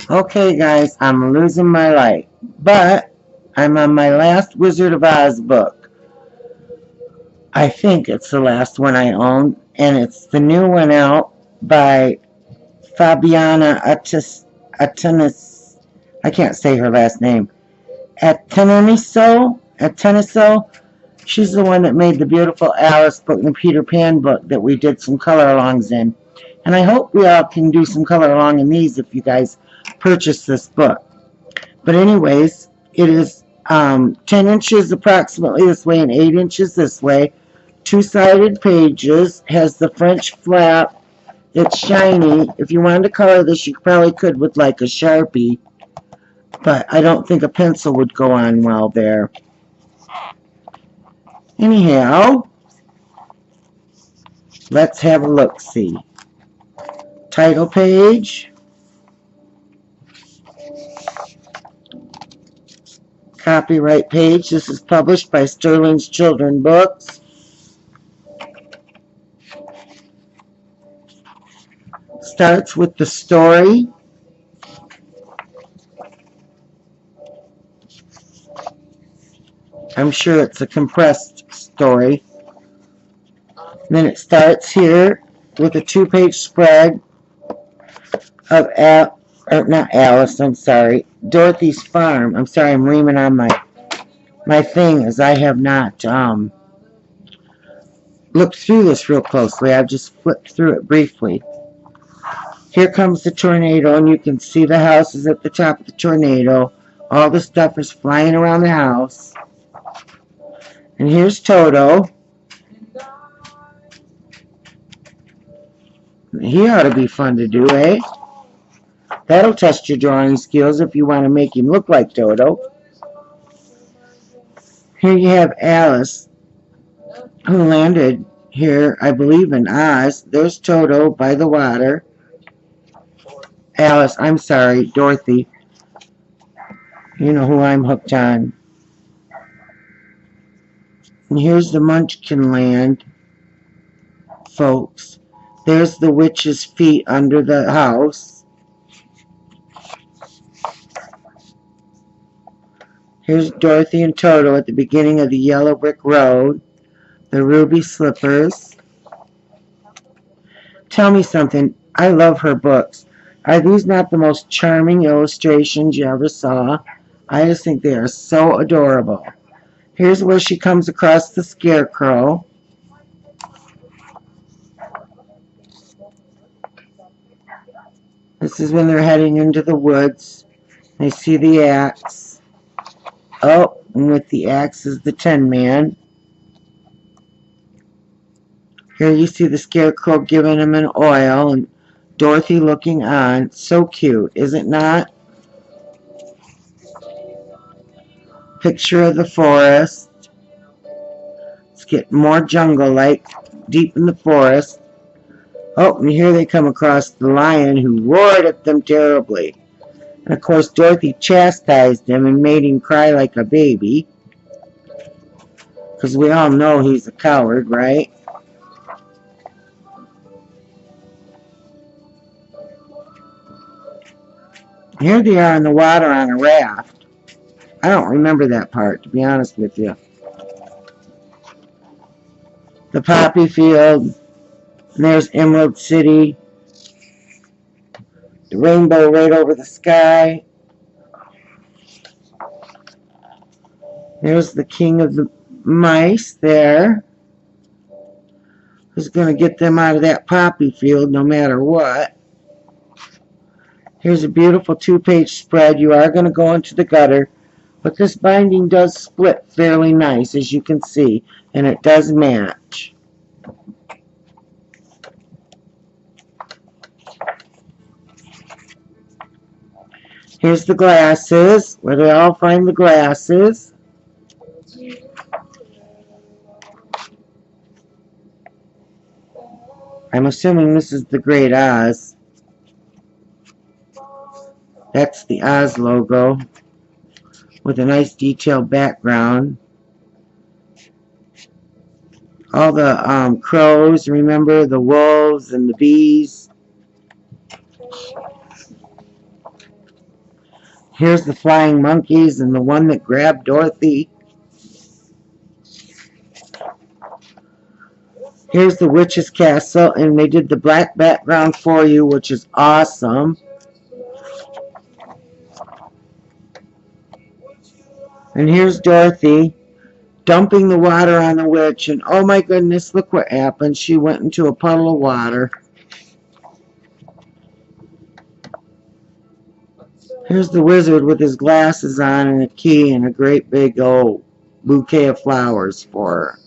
Okay, guys, I'm losing my light, but I'm on my last Wizard of Oz book. I think it's the last one I own, and it's the new one out by Fabiana Attanasio. I can't say her last name. Attanasio. She's the one that made the beautiful Alice book and the Peter Pan book that we did some color alongs in. And I hope we all can do some color along in these if you guys purchase this book. But anyways, it is 10 inches approximately this way and 8 inches this way. Two-sided pages, has the French flap. It's shiny. If you wanted to color this, you probably could with like a Sharpie. But I don't think a pencil would go on well there. Anyhow, let's have a look-see. Title page. Copyright page. This is published by Sterling's Children Books. Starts with the story. I'm sure it's a compressed story. And then it starts here with a 2-page spread of not Alice, I'm sorry, Dorothy's farm. I'm sorry, I'm reaming on my thing as I have not looked through this real closely. I've just flipped through it briefly. Here comes the tornado, and you can see the houses at the top of the tornado. All the stuff is flying around the house. And here's Toto. He ought to be fun to do, eh? That'll test your drawing skills if you want to make him look like Toto. Here you have Alice, who landed here, I believe, in Oz. There's Toto by the water. Alice, I'm sorry, Dorothy. You know who I'm hooked on. And here's the Munchkin land, folks. There's the witch's feet under the house. Here's Dorothy and Toto at the beginning of the yellow brick road. The ruby slippers. Tell me something. I love her books. Are these not the most charming illustrations you ever saw? I just think they are so adorable. Here's where she comes across the scarecrow. This is when they're heading into the woods. They see the axe. Oh, and with the axe is the Tin Man. Here you see the scarecrow giving him an oil and Dorothy looking on. So cute, is it not? Picture of the forest. It's getting more jungle-like, deep in the forest. Oh, and here they come across the lion who roared at them terribly. And of course, Dorothy chastised him and made him cry like a baby. Because we all know he's a coward, right? Here they are in the water on a raft. I don't remember that part, to be honest with you. The poppy field. And there's Emerald City. The rainbow right over the sky. There's the king of the mice there. Who's going to get them out of that poppy field no matter what. Here's a beautiful 2-page spread. You are going to go into the gutter. But this binding does split fairly nice, as you can see. And it does match. Here's the glasses, where they all find the glasses. I'm assuming this is the Great Oz. That's the Oz logo with a nice detailed background. All the crows, remember, the wolves and the bees. Here's the flying monkeys and the one that grabbed Dorothy. Here's the witch's castle, and they did the black background for you, which is awesome. And here's Dorothy dumping the water on the witch, and oh my goodness, look what happened. She went into a puddle of water. Here's the wizard with his glasses on and a key and a great big old bouquet of flowers for her.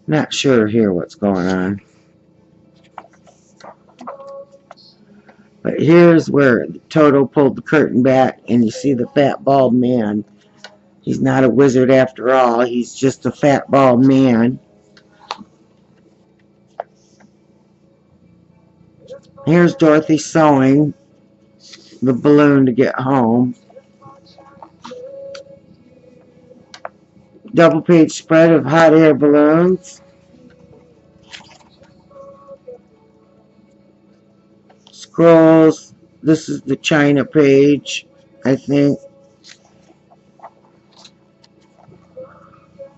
Not sure here what's going on. But here's where Toto pulled the curtain back and you see the fat bald man. He's not a wizard after all. He's just a fat bald man. Here's Dorothy sewing the balloon to get home. Double page spread of hot air balloons. Scrolls. This is the China page, I think.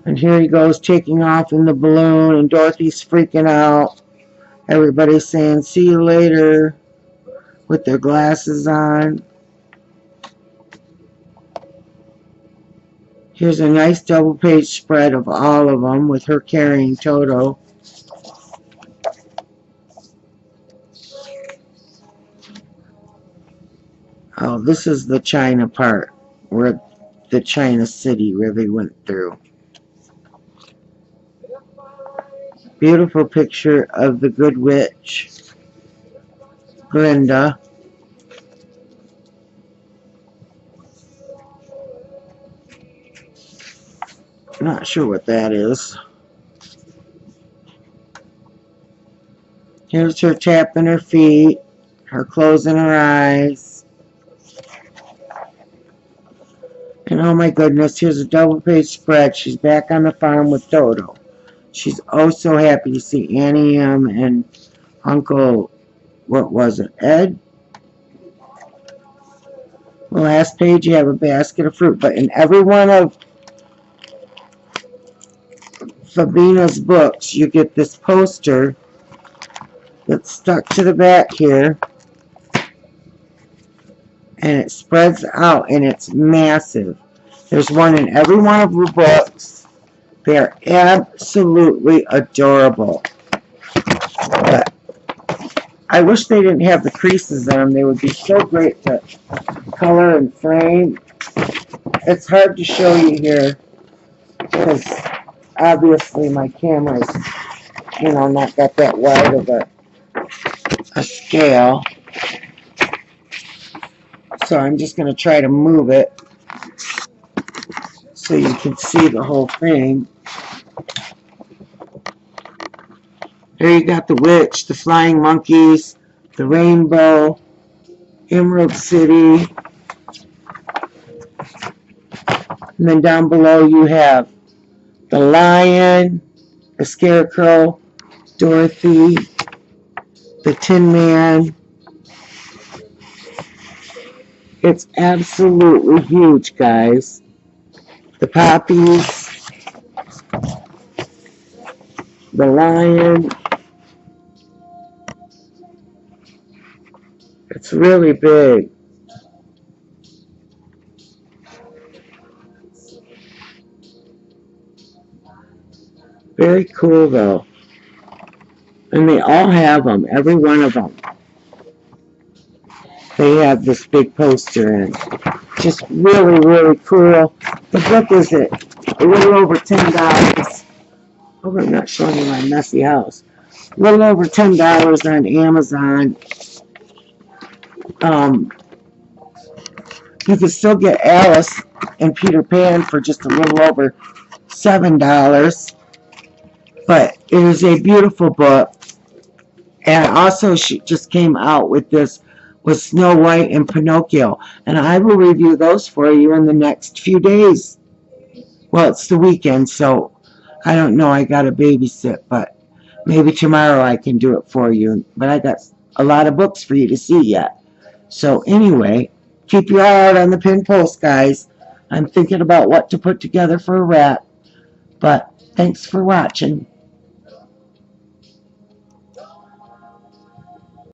And here he goes taking off in the balloon, and Dorothy's freaking out. Everybody's saying, "See you later," with their glasses on. Here's a nice double page spread of all of them with her carrying Toto. Oh, this is the China part, where the China city where they went through. Beautiful picture of the Good Witch, Glinda. Not sure what that is. Here's her tapping her feet, her closing her eyes. And oh my goodness, here's a double page spread. She's back on the farm with Toto. She's oh so happy to see Annie M and Uncle, what was it, Ed? The last page you have a basket of fruit, but in every one of Fabiana's books you get this poster that's stuck to the back here, and it spreads out and it's massive. There's one in every one of her books. They're absolutely adorable. But I wish they didn't have the creases in them. They would be so great to color and frame. It's hard to show you here because obviously my camera's, not got that wide of a scale. So I'm just going to try to move it so you can see the whole thing. There you got the witch, the flying monkeys, the rainbow, Emerald City. And then down below you have the lion, the scarecrow, Dorothy, the Tin Man. It's absolutely huge, guys. The poppies, the lion. It's really big. Very cool, though. And they all have them, every one of them. They have this big poster in. Just really, really cool. The book is a little over $10. Oh, I'm not showing you my messy house. A little over $10 on Amazon. You can still get Alice and Peter Pan for just a little over $7. But it is a beautiful book. And also she just came out with this with Snow White and Pinocchio. And I will review those for you in the next few days. Well, it's the weekend, so I don't know. I got to babysit, but Maybe tomorrow I can do it for you. But I got a lot of books for you to see yet. So anyway, keep your eye out on the pin post, guys. I'm thinking about what to put together for a wrap. But thanks for watching.